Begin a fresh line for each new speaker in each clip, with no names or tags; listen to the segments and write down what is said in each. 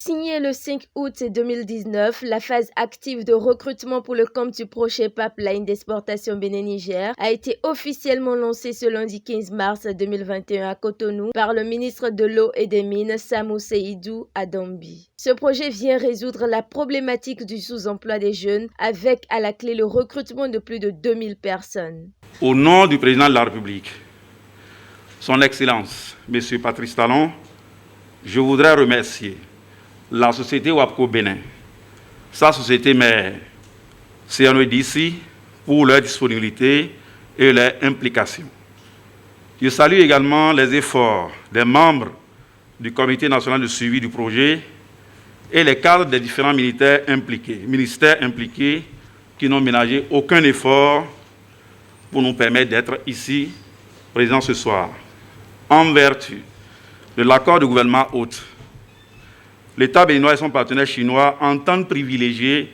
Signé le 5 août 2019, la phase active de recrutement pour le camp du projet Pipeline d'exportation Bénin-Niger a été officiellement lancée ce lundi 15 mars 2021 à Cotonou par le ministre de l'Eau et des Mines Samou Seydou Adambi. Ce projet vient résoudre la problématique du sous-emploi des jeunes avec à la clé le recrutement de plus de 2000 personnes.
Au nom du président de la République, son Excellence, M. Patrice Talon, je voudrais remercier la société WAPCO Bénin, sa société mère, CNEDC, pour leur disponibilité et leur implication. Je salue également les efforts des membres du Comité national de suivi du projet et les cadres des différents ministères impliqués qui n'ont ménagé aucun effort pour nous permettre d'être ici, présents ce soir. En vertu de l'accord du gouvernement hôte, l'État béninois et son partenaire chinois entendent privilégier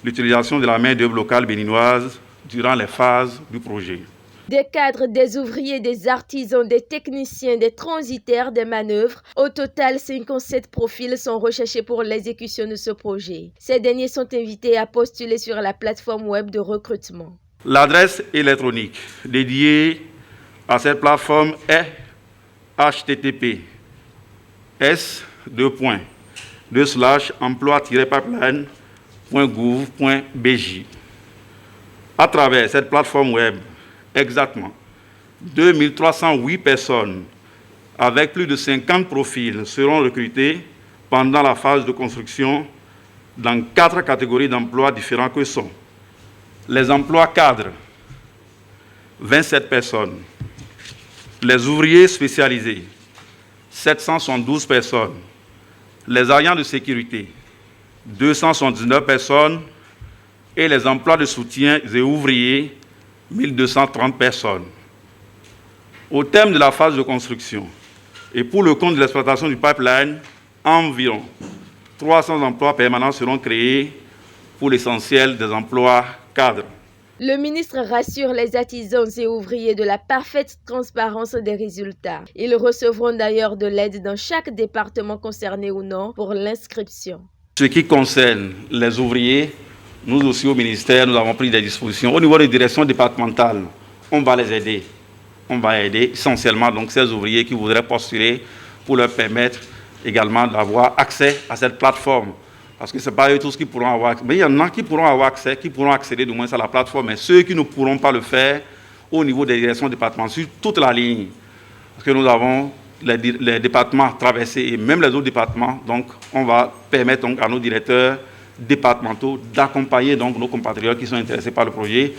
l'utilisation de la main-d'œuvre locale béninoise durant les phases du projet.
Des cadres, des ouvriers, des artisans, des techniciens, des transitaires, des manœuvres. Au total, 57 profils sont recherchés pour l'exécution de ce projet. Ces derniers sont invités à postuler sur la plateforme web de recrutement.
L'adresse électronique dédiée à cette plateforme est https://emploi-pipeline.gouv.bj. À travers cette plateforme web, exactement 2308 personnes avec plus de 50 profils seront recrutés pendant la phase de construction dans 4 catégories d'emplois différents que sont les emplois cadres, 27 personnes, les ouvriers spécialisés, 772 personnes, les agents de sécurité, 279 personnes, et les emplois de soutien et ouvriers, 1230 personnes. Au terme de la phase de construction et pour le compte de l'exploitation du pipeline, environ 300 emplois permanents seront créés pour l'essentiel des emplois cadres.
Le ministre rassure les artisans et ouvriers de la parfaite transparence des résultats. Ils recevront d'ailleurs de l'aide dans chaque département concerné ou non pour l'inscription.
Ce qui concerne les ouvriers, nous aussi au ministère, nous avons pris des dispositions. Au niveau des directions départementales, on va les aider. On va aider essentiellement donc ces ouvriers qui voudraient postuler pour leur permettre également d'avoir accès à cette plateforme. Parce que ce n'est pas eux tous qui pourront avoir accès. Mais il y en a qui pourront avoir accès, qui pourront accéder du moins à la plateforme. Mais ceux qui ne pourront pas le faire au niveau des directions départementales, sur toute la ligne. Parce que nous avons les départements traversés et même les autres départements. Donc, on va permettre donc à nos directeurs départementaux d'accompagner donc nos compatriotes qui sont intéressés par le projet,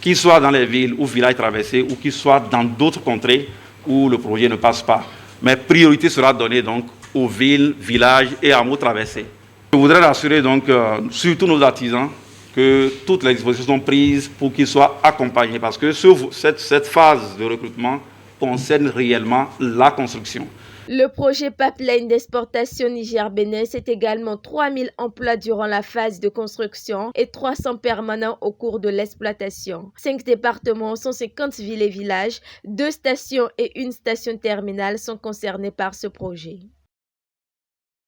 qu'ils soient dans les villes ou villages traversés ou qu'ils soient dans d'autres contrées où le projet ne passe pas. Mais priorité sera donnée donc aux villes, villages et hameaux traversés. Je voudrais rassurer donc surtout nos artisans que toutes les dispositions sont prises pour qu'ils soient accompagnés parce que cette phase de recrutement concerne réellement la construction.
Le projet Pipeline d'exportation Niger-Bénin, c'est également 3000 emplois durant la phase de construction et 300 permanents au cours de l'exploitation. 5 départements, 150 villes et villages, 2 stations et une station terminale sont concernés par ce projet.